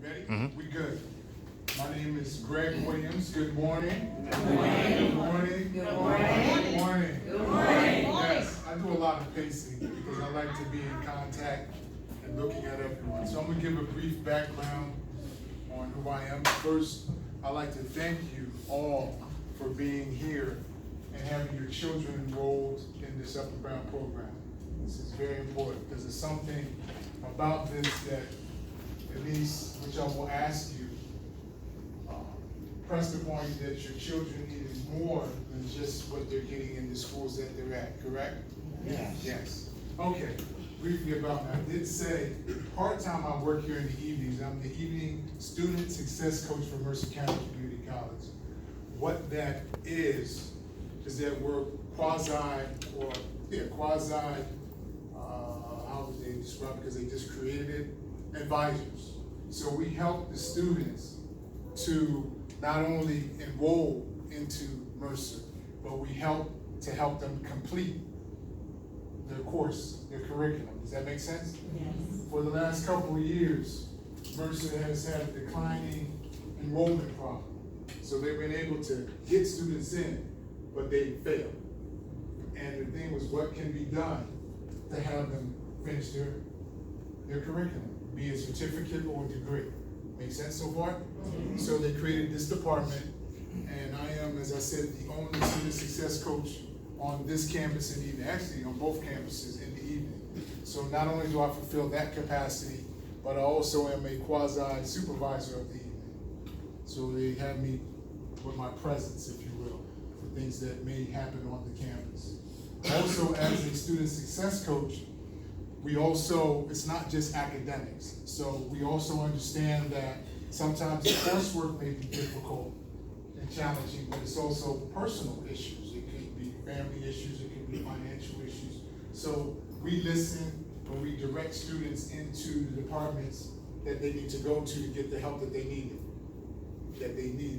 Ready? We good. My name is Greg Williams. Good morning. Good morning. Good morning. Good morning. Good morning. Good morning. Yes, I do a lot of pacing because I like to be in contact and looking at everyone. So I'm going to give a brief background on who I am. First, I'd like to thank you all for being here and having your children enrolled in this Upper Brown program. This is very important because there's something about this that, at least, which I will ask you, pressed upon you that your children need more than just what they're getting in the schools that they're at, correct? Yes. Yes. Okay, briefly about me. I did say, part-time I work here in the evenings. I'm the evening student success coach for Mercer County Community College. What that is that we're how would they describe it, because they just created it, advisors. So we help the students to not only enroll into Mercer, but we help them complete their course, their curriculum. Does that make sense? Yes. For the last couple of years, Mercer has had a declining enrollment problem. So they've been able to get students in, but they fail. And the thing was, what can be done to have them finish their curriculum, be it certificate or degree? Make sense so far? Mm-hmm. So they created this department, and I am, as I said, the only student success coach on this campus in the evening, actually on both campuses in the evening. So not only do I fulfill that capacity, but I also am a quasi supervisor of the evening. So they have me with my presence, if you will, for things that may happen on the campus. Also, as a student success coach, it's not just academics. So we also understand that sometimes the coursework may be difficult and challenging, but it's also personal issues. It could be family issues, it could be financial issues. So we listen, but we direct students into the departments that they need to go to get the help that they need.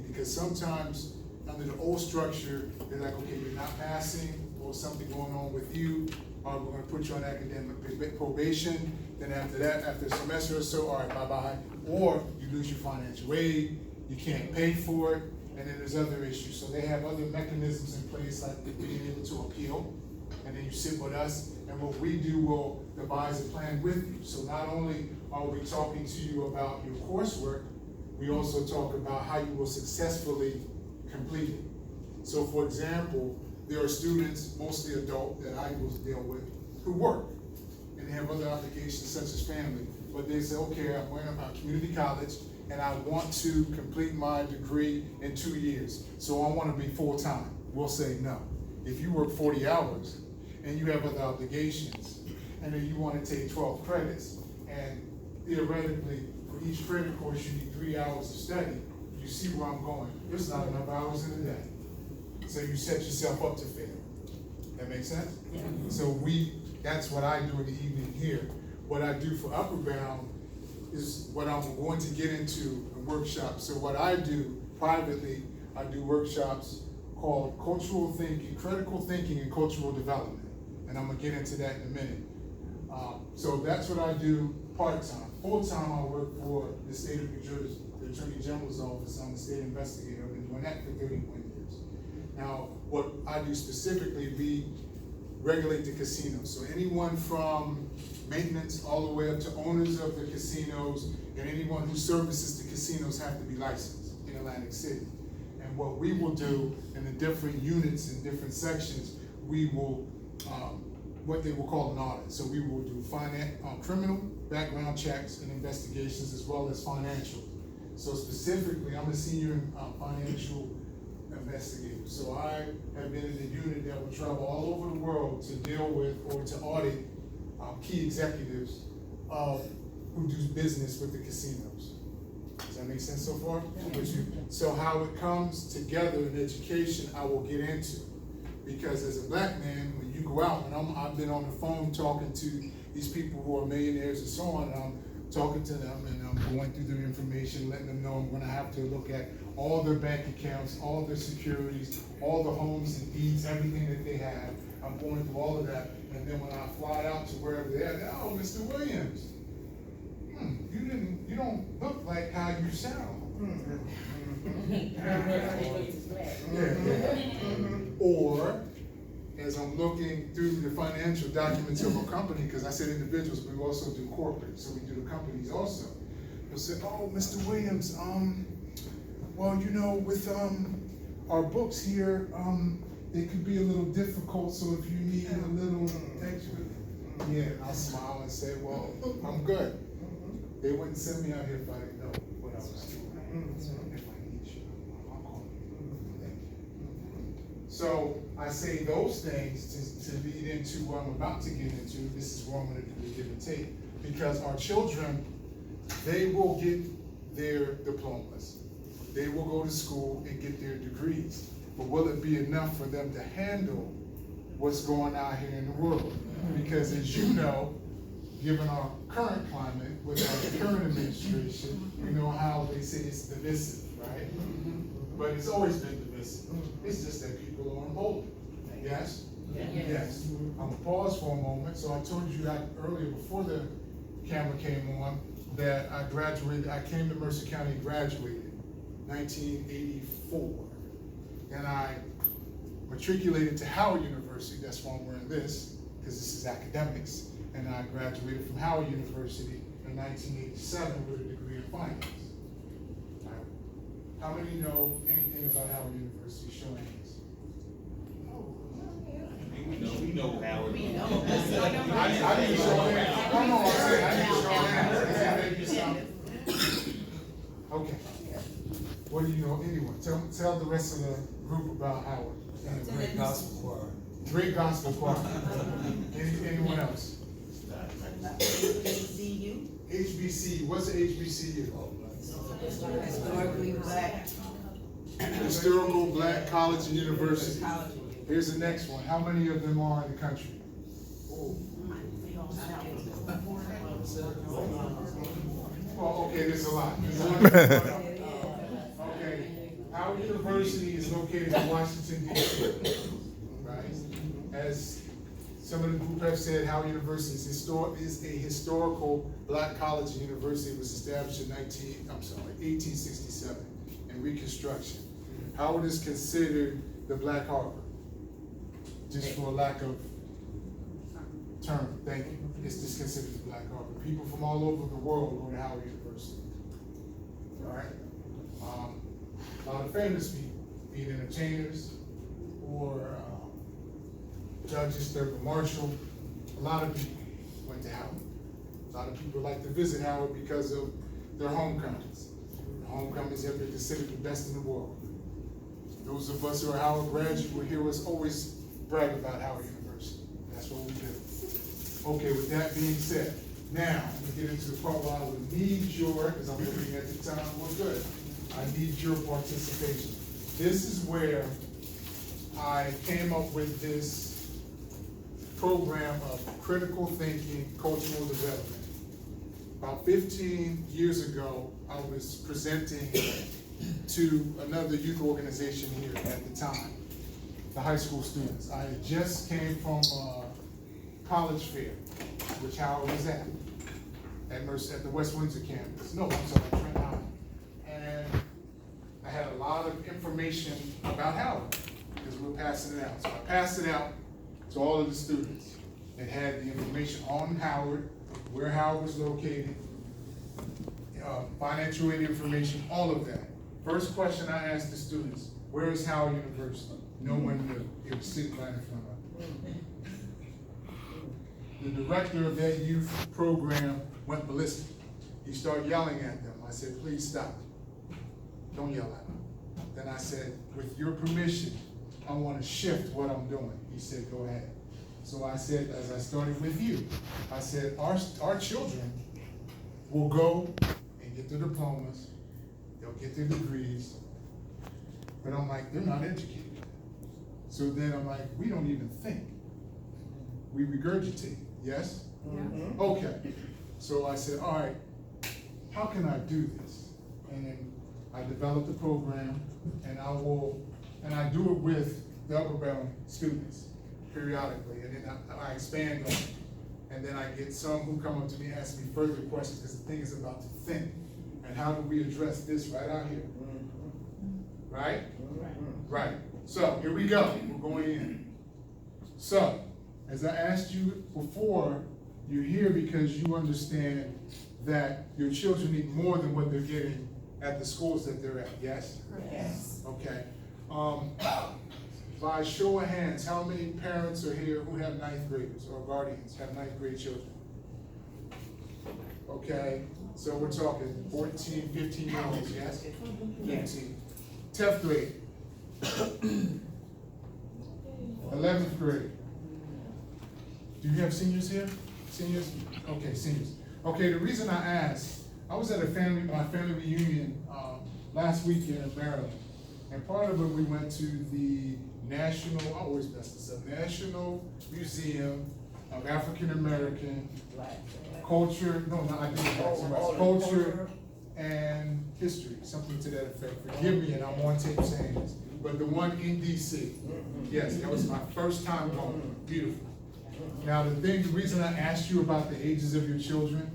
Because sometimes under the old structure, they're like, okay, you're not passing, or something going on with you, we're gonna put you on academic probation, then after that, after a semester or so, all right, bye-bye. Or you lose your financial aid, you can't pay for it, and then there's other issues. So they have other mechanisms in place, like being able to appeal, and then you sit with us, and what we do, we'll devise a plan with you. So not only are we talking to you about your coursework, we also talk about how you will successfully complete it. So for example, there are students, mostly adult, that I will deal with, who work, and they have other obligations such as family, but they say, okay, I'm going to community college, and I want to complete my degree in 2 years, so I want to be full-time. We'll say no. If you work 40 hours, and you have other obligations, and then you want to take 12 credits, and theoretically, for each credit course, you need 3 hours of study, you see where I'm going. There's not enough hours in a day. So you set yourself up to fail. That makes sense? Yeah. So that's what I do in the evening here. What I do for Upper Bound is what I'm going to get into in workshops. So what I do privately, I do workshops called cultural thinking, critical thinking and cultural development. And I'm gonna get into that in a minute. So that's what I do part-time. Full-time, I work for the state of New Jersey, the Attorney General's office. I'm a state investigator. I've been doing that for 31 years. Now, what I do specifically, we regulate the casinos. So anyone from maintenance all the way up to owners of the casinos, and anyone who services the casinos have to be licensed in Atlantic City. And what we will do in the different units and different sections, we will, what they will call an audit. So we will do criminal background checks and investigations, as well as financial. So specifically, I'm a senior financial investigator. So I have been in a unit that will travel all over the world to deal with or to audit key executives who do business with the casinos. Does that make sense so far? So how it comes together in education, I will get into. Because as a black man, when you go out, and I've been on the phone talking to these people who are millionaires and so on, and I'm talking to them and I'm going through their information, letting them know I'm gonna have to look at all their bank accounts, all their securities, all the homes and deeds, everything that they have. I'm going through all of that, and then when I fly out to wherever they're at, oh, Mr. Williams, you don't look like how sound. Mm-hmm. Or, as I'm looking through the financial documents of a company, because I said individuals, but we also do corporate, so we do the companies also. They'll say, oh, Mr. Williams, well, you know, with our books here, they could be a little difficult, so if you need a little extra, yeah, I'll smile and say, well, I'm good. They wouldn't send me out here if I didn't know what I was doing. So if I need you, I'll call you. Thank you. So I say those things to lead into what I'm about to get into. This is where I'm going to do the give and take. Because our children, they will get their diplomas. They will go to school and get their degrees. But will it be enough for them to handle what's going on here in the world? Because as you know, given our current climate with our current administration, we know how they say it's divisive, right? But it's always been divisive. It's just that people are unholy. Yes? Yes. I'm gonna pause for a moment. So I told you earlier before the camera came on that I graduated, I came to Mercer County and graduated 1984. Then I matriculated to Howard University, that's why I'm wearing this, because this is academics. And I graduated from Howard University in 1987 with a degree in finance. Right. How many know anything about Howard University? Show hands. We know Howard. We know. I didn't show hands. Come on, I said I didn't show hands. Does that make you sound? Okay. What do you know anyway? Tell the rest of the group about Howard. Great gospel choir. Great gospel choir. Anyone else? HBCU. HBCU. What's the HBCU? Historically black. Historical Black College and University. Here's the next one. How many of them are in the country? Well, okay, there's a lot. Okay, Howard University is located in Washington, D.C. Right? As some of the group have said, Howard University is a historical black college and university. It was established in 1867 in Reconstruction. Howard is considered the Black Harbor, just for a lack of term. Thank you. It's just considered the Black Harbor. People from all over the world go to Howard University. All right. A lot of famous people, be it entertainers or judges, Thurgood Marshall. A lot of people went to Howard. A lot of people like to visit Howard because of their homecomings. The homecomings have been considered the best in the world. Those of us who are Howard graduates will hear us always brag about Howard University. That's what we do. Okay, with that being said, now we get into the part where I would need your, because I'm looking at the time, we're good. I need your participation. This is where I came up with this program of critical thinking, cultural development. About 15 years ago, I was presenting to another youth organization here at the time, the high school students. I had just came from a college fair, which Howard was at Mercer, at the West Windsor campus. No, I'm sorry, Trent High. And I had a lot of information about Howard because we were passing it out. So I passed it out to all of the students. It had the information on Howard, where Howard was located, financial aid information, all of that. First question I asked the students, where is Howard University? No one knew. It was sitting right in front of them. The director of that youth program went ballistic. He started yelling at them. I said, please stop. Don't yell at me. Then I said, with your permission, I want to shift what I'm doing. He said, go ahead. So I said, as I started with you, I said, our children will go and get their diplomas, they'll get their degrees, but I'm like, they're not educated. So then I'm like, we don't even think. We regurgitate, yes? Mm-hmm. Okay. So I said, all right, how can I do this? And then I developed a program, and I do it with the Upper Bound students periodically, and then I expand on it. And then I get some who come up to me and ask me further questions, because the thing is about to think. And how do we address this right out here? Right? Right. So here we go. We're going in. So, as I asked you before, you're here because you understand that your children need more than what they're getting at the schools that they're at. Yes? Yes. Okay. By show of hands, how many parents are here who have ninth graders or guardians have ninth grade children? Okay, so we're talking 14, 15-year-olds, yes? 15. 10th grade. 11th grade. Do you have seniors here? Seniors? Okay, seniors. Okay, the reason I asked, I was at my family reunion last weekend in Maryland. And part of it, we went to the National Museum of African American Culture, Culture and History, something to that effect. Forgive me, and I'm on tape saying this, but the one in DC. Yes, that was my first time going. Beautiful. Now, the reason I asked you about the ages of your children,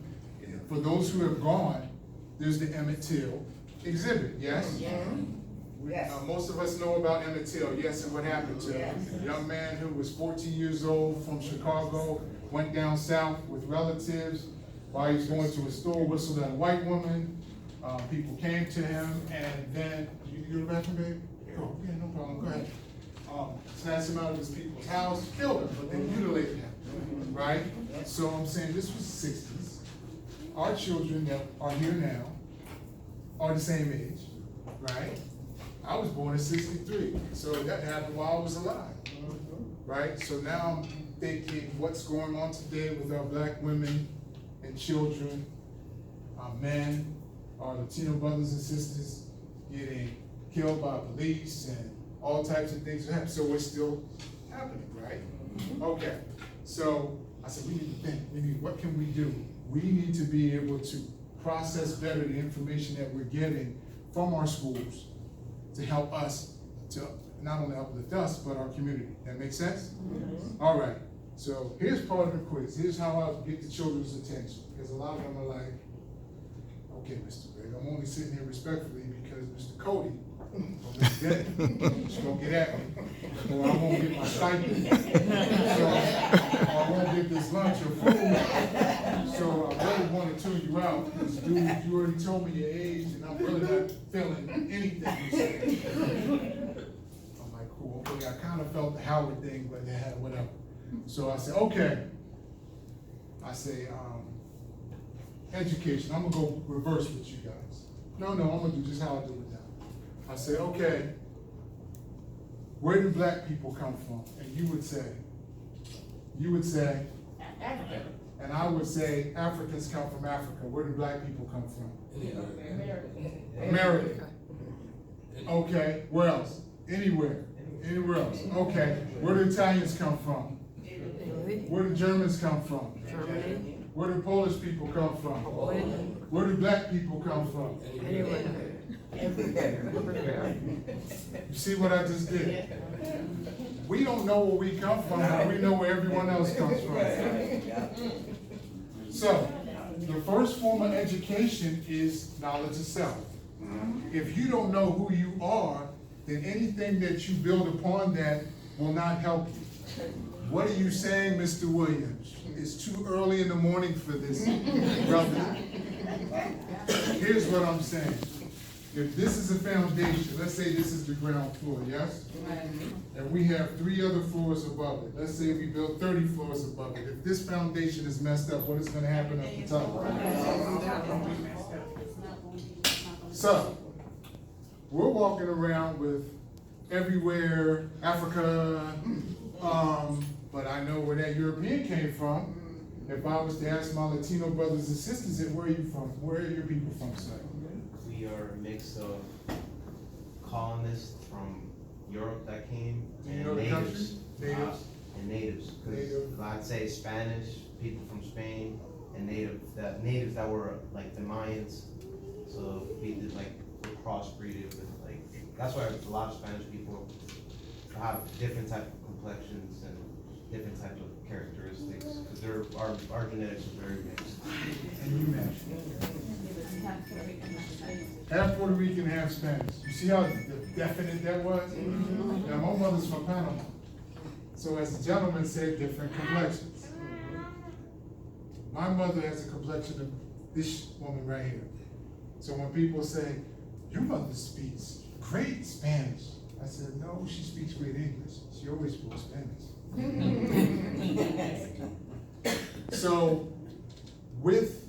for those who have gone, there's the Emmett Till exhibit, yes? Yes. Most of us know about Emmett Till, yes, and what happened to him. A young man who was 14 years old from Chicago, went down south with relatives. While he was going to a store, whistled at a white woman. People came to him, and then, you go to the bathroom, babe? Oh, yeah, no problem, go ahead. Snatched him out of his people's house, killed him, but they mutilated him, right? So I'm saying this was the 60s. Our children that are here now are the same age, right? I was born in 63, so that happened while I was alive, right? So now I'm thinking what's going on today with our black women and children, our men, our Latino brothers and sisters getting killed by police and all types of things happen. So it's still happening, right? Okay, so I said we need to think, what can we do? We need to be able to process better the information that we're getting from our schools to help us to not only uplift us, but our community. That makes sense? All right, so here's part of the quiz. Here's how I get the children's attention, because a lot of them are like, okay, Mr. Greg, I'm only sitting here respectfully because Mr. Cody, she's gonna get at me, or I won't get my stipend, so I won't get this lunch or food. So I really want to tune you out, because dude, you already told me your age, and I'm really not feeling anything you said. I'm like, cool, okay, I kind of felt the Howard thing, but they had whatever. So I said, okay. I say, education, I'm gonna go reverse with you guys. No, I'm gonna do just how I do it now. I say, okay, where do black people come from? And you would say, Africa. and I would say, Africans come from Africa. Where do black people come from? America. Okay, where else? Anywhere else. Okay, where do Italians come from? Where do Germans come from? Germany. Where do Polish people come from? Where do black people come from? You see what I just did? We don't know where we come from, but we know where everyone else comes from. So, the first form of education is knowledge of self. If you don't know who you are, then anything that you build upon that will not help you. What are you saying, Mr. Williams? It's too early in the morning for this, brother. Here's what I'm saying. If this is a foundation, let's say this is the ground floor, yes? And we have 3 other floors above it. Let's say we build 30 floors above it. If this foundation is messed up, what is gonna happen at the top? So, we're walking around with everywhere, Africa, but I know where that European came from. If I was to ask my Latino brothers and sisters, where are you from? Where are your people from, sir? We are a mix of colonists from Europe that came, Do you and know the natives. country? Natives? And natives, Native. because I'd say Spanish, people from Spain, and natives that were like the Mayans. So we did like, we're crossbreeded with like, that's why a lot of Spanish people have different type of complexions and different types of characteristics, because our genetics are very mixed. And you, man. half Puerto Rican, half Spanish. You see how definite that was? Now, my mother's from Panama. So as the gentleman said, different complexions. My mother has a complexion of this woman right here. So when people say, your mother speaks great Spanish, I said, no, she speaks great English. She always spoke Spanish. So with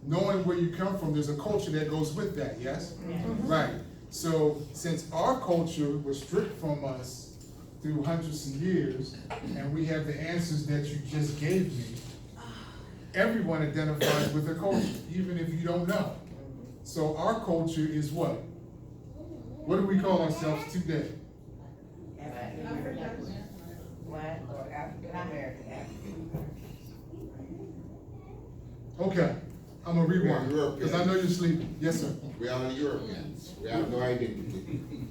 knowing where you come from, there's a culture that goes with that, yes? Right. So since our culture was stripped from us through hundreds of years, and we have the answers that you just gave me, everyone identifies with their culture, even if you don't know. So our culture is what? What do we call ourselves today? Black or African American. Okay, I'm gonna rewind, We're because I know you're sleeping. Yes, sir. We are Europeans. We have no identity.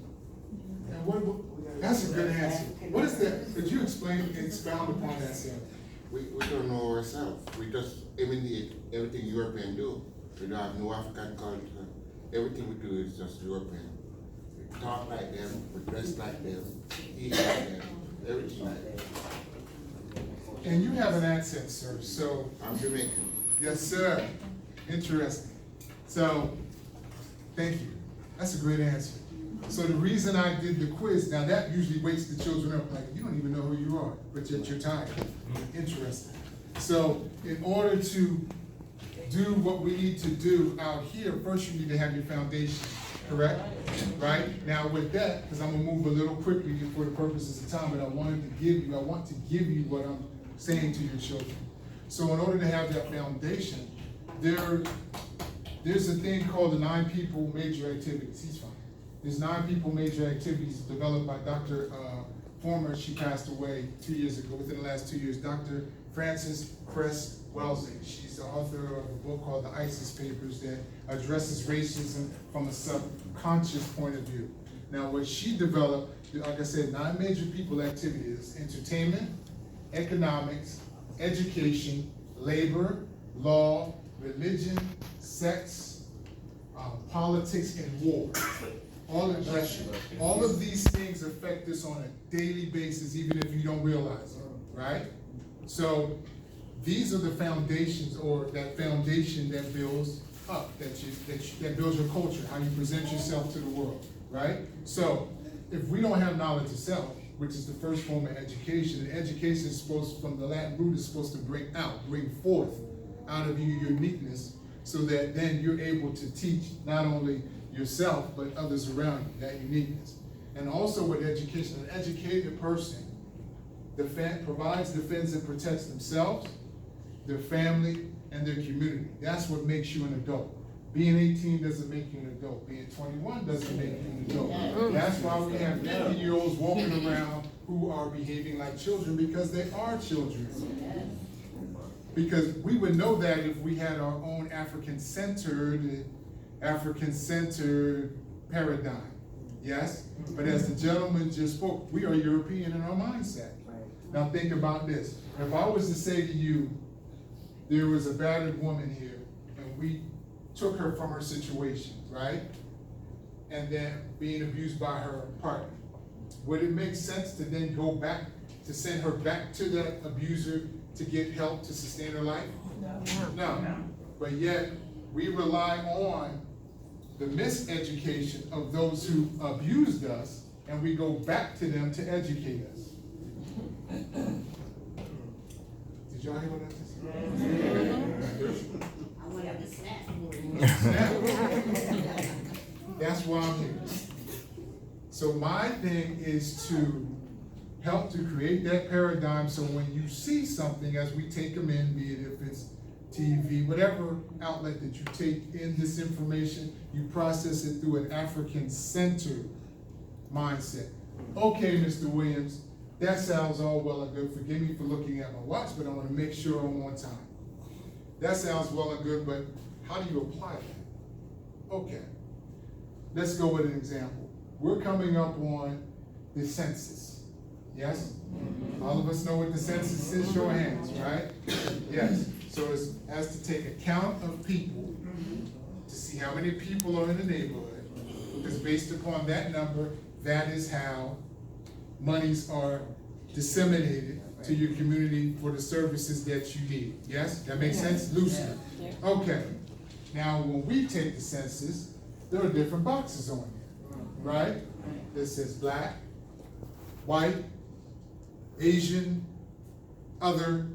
And that's a good answer. What is that? Could you expound upon that, sir? We don't know ourselves. We just imitate everything European do. We don't have no African culture. Everything we do is just European. We talk like them, we dress like them, eat like them, everything like them. And you have an accent, sir, so. I'm Jamaican. Yes, sir. Interesting. So, thank you. That's a great answer. So the reason I did the quiz, now that usually wakes the children up, like, you don't even know who you are, but yet you're tired. Interesting. So in order to do what we need to do out here, first you need to have your foundation, correct? Right? Now with that, because I'm gonna move a little quickly for the purposes of time, but I want to give you what I'm saying to your children. So in order to have that foundation, there's a thing called the 9 people major activities. He's fine. There's 9 people major activities developed by Dr. She passed away 2 years ago, within the last 2 years, Dr. Frances Cress Welsing. She's the author of a book called The ISIS Papers that addresses racism from a subconscious point of view. Now what she developed, like I said, 9 major people activities: entertainment, economics, education, labor, law, religion, sex, politics, and war. All of these things affect us on a daily basis, even if you don't realize it, right? So these are the foundations, or that foundation that builds up, that builds your culture, how you present yourself to the world, right? So if we don't have knowledge of self, which is the first form of education, and education is supposed, from the Latin root, is supposed to bring forth out of you your uniqueness, so that then you're able to teach not only yourself, but others around you, that uniqueness. And also with education, an educated person provides, defends, and protects themselves, their family, and their community. That's what makes you an adult. Being 18 doesn't make you an adult. Being 21 doesn't make you an adult. That's why we have 50-year-olds walking around who are behaving like children, because they are children. Because we would know that if we had our own African-centered paradigm, yes? But as the gentleman just spoke, we are European in our mindset. Now think about this. If I was to say to you, there was a battered woman here, and we took her from her situation, right? And then being abused by her partner. Would it make sense to then go back, to send her back to that abuser to get help to sustain her life? No. But yet, we rely on the miseducation of those who abused us, and we go back to them to educate us. Did y'all hear what I just said? I want to snap. That's why I'm here. So my thing is to help to create that paradigm, so when you see something, as we take them in, be it if it's TV, whatever outlet that you take in this information, you process it through an African-centered mindset. Okay, Mr. Williams, that sounds all well and good. Forgive me for looking at my watch, but I want to make sure I'm on time. That sounds well and good, but how do you apply that? Okay, let's go with an example. We're coming up on the census, yes? All of us know what the census is, show of hands, right? Yes, so it has to take account of people to see how many people are in the neighborhood, because based upon that number, that is how monies are disseminated to your community for the services that you need. Yes, that makes sense loosely? Okay, now when we take the census, there are different boxes on here, right? That says black, white, Asian, other.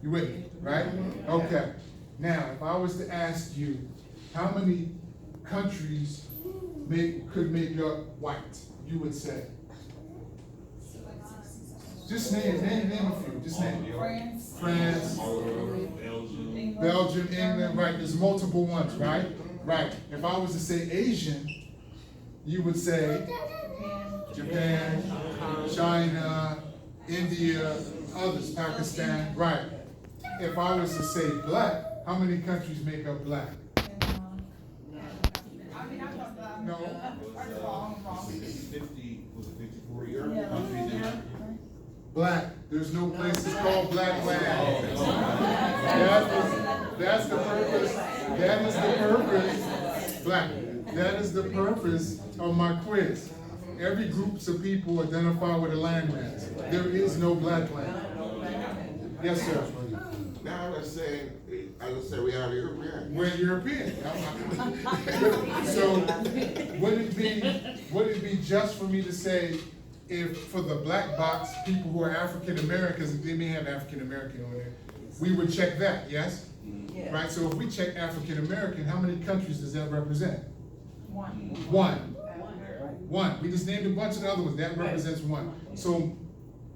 You with me, right? Okay. Now, if I was to ask you, how many countries could make up white, you would say? Just name a few, just name. France, Belgium, England, right, there's multiple ones, right? Right, if I was to say Asian, you would say Japan, China, India, others, Pakistan, right. If I was to say black, how many countries make up black? No. 54 European countries in Africa. Black, there's no places called black land. That's the purpose, that is the purpose, black, that is the purpose of my quiz. Every groups of people identify with a landmass. There is no black land. Yes, sir. Now, let's say we are European. We're European. So, would it be just for me to say, if for the black box, people who are African Americans, they may have African American on there, we would check that, yes? Right, so if we check African American, how many countries does that represent? One. We just named a bunch of the other ones, that represents one. So,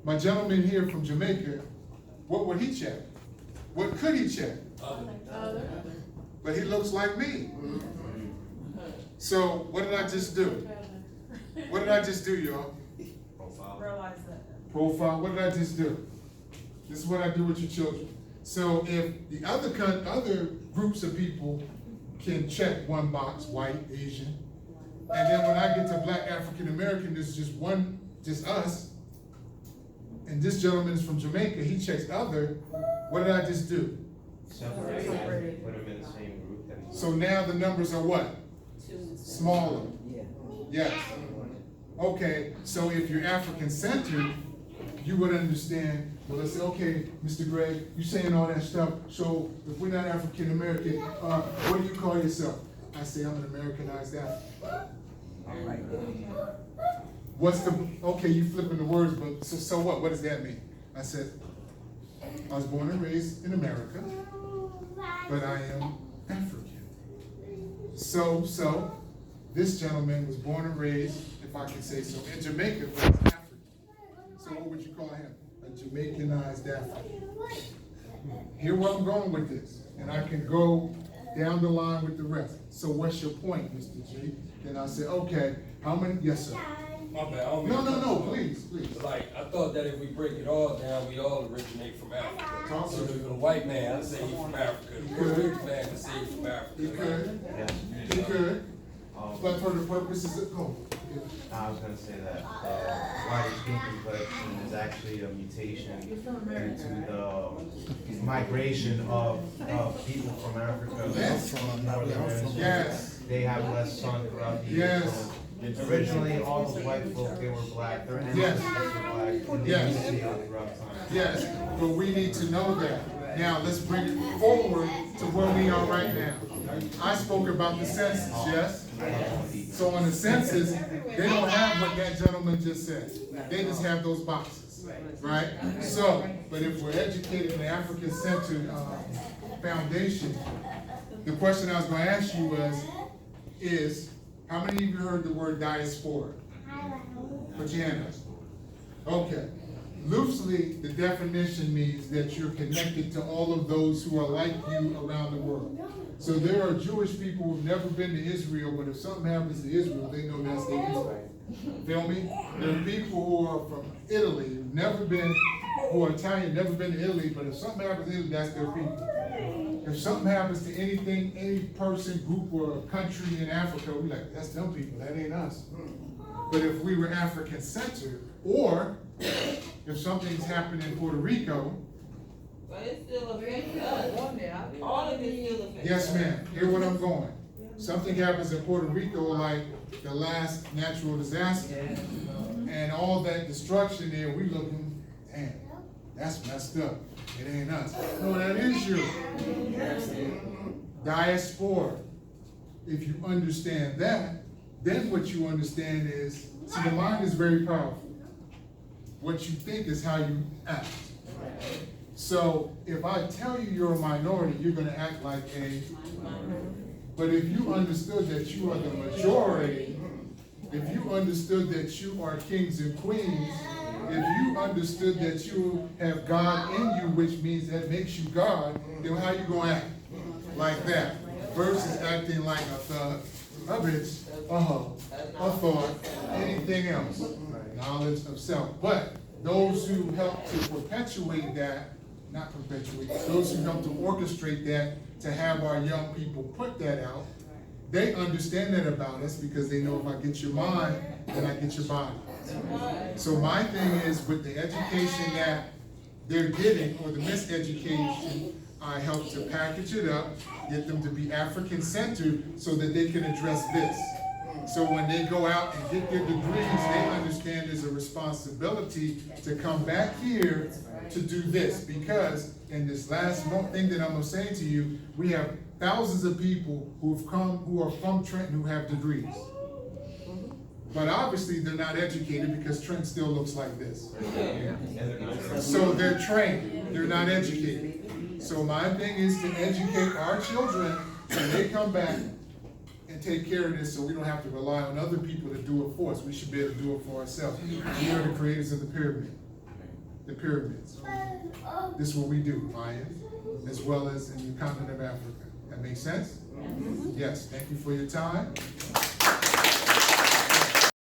my gentleman here from Jamaica, what would he check? What could he check? But he looks like me. So, what did I just do? What did I just do, y'all? Profile, what did I just do? This is what I do with your children. So if the other groups of people can check one box, white, Asian, and then when I get to black African American, there's just us, and this gentleman is from Jamaica, he checks other, what did I just do? Separate them, put them in the same group. So now the numbers are what? Smaller. Yes. Okay, so if you're African centered, you would understand, well, let's say, okay, Mr. Gregg, you saying all that stuff, so if we're not African American, what do you call yourself? I say I'm an Americanized African. Okay, you flipping the words, but so what? What does that mean? I said, I was born and raised in America, but I am African. So, this gentleman was born and raised, if I can say so, in Jamaica, but he's African. So what would you call him? A Jamaicanized African. Here where I'm going with this, and I can go down the line with the rest. So what's your point, Mr. G? Then I say, okay, how many? Yes, sir. My bad. I don't mean No, please. Like, I thought that if we break it all down, we all originate from Africa. So the white man, I say he's from Africa. The Puerto Rican man can say he's from Africa. He could. But for the purposes of, I was gonna say that white skin complexion is actually a mutation due to the migration of people from Africa. Yes. From northern hemisphere. Yes. They have less sun throughout the year. Yes. So originally, all those white folk, they were black. Their Yes. ancestors were black. And they Yes. mutated throughout time. yes, but we need to know that. Now, let's bring it forward to where we are right now. I spoke about the census, yes? So on the census, they don't have what that gentleman just said. They just have those boxes, right? So, but if we're educated in the African-centered foundation, the question I was gonna ask you is, how many of you heard the word diaspora? Put your hand up. Okay. Loosely, the definition means that you're connected to all of those who are like you around the world. So there are Jewish people who've never been to Israel, but if something happens to Israel, they know that's their Israel. Feel me? There are people who are from Italy, who are Italian, never been to Italy, but if something happens to Italy, that's their people. If something happens to any person, group, or country in Africa, we're like, that's them people, that ain't us. But if we were African-centered, or if something's happened in Puerto Rico, But it still affects us. All of it still affects us. Yes, ma'am, hear what I'm going. Something happens in Puerto Rico, like the last natural disaster, and all that destruction there, we looking, damn, that's messed up. It ain't us. No, that is you. Diaspora. If you understand that, then what you understand is, see, the mind is very powerful. What you think is how you act. So if I tell you you're a minority, you're gonna act like a, but if you understood that you are the majority, if you understood that you are kings and queens, if you understood that you have God in you, which means that makes you God, then how you gonna act? Like that, versus acting like a thug, a bitch, a hoe, a thought, anything else. Knowledge of self. But those who help to perpetuate that, not perpetuate, those who help to orchestrate that, to have our young people put that out, they understand that about us because they know if I get your mind, then I get your body. So my thing is, with the education that they're getting, or the miseducation, I help to package it up, get them to be African-centered so that they can address this. So when they go out and get their degrees, they understand there's a responsibility to come back here to do this. Because in this last thing that I'm gonna say to you, we have thousands of people who've come, who are from Trenton, who have degrees. But obviously they're not educated because Trenton still looks like this. So they're trained, they're not educated. So my thing is to educate our children when they come back and take care of this, so we don't have to rely on other people to do it for us. We should be able to do it for ourselves. We are the creators of the pyramid, the pyramids. This is what we do, Maya, as well as in the continent of Africa. That makes sense? Yes, thank you for your time.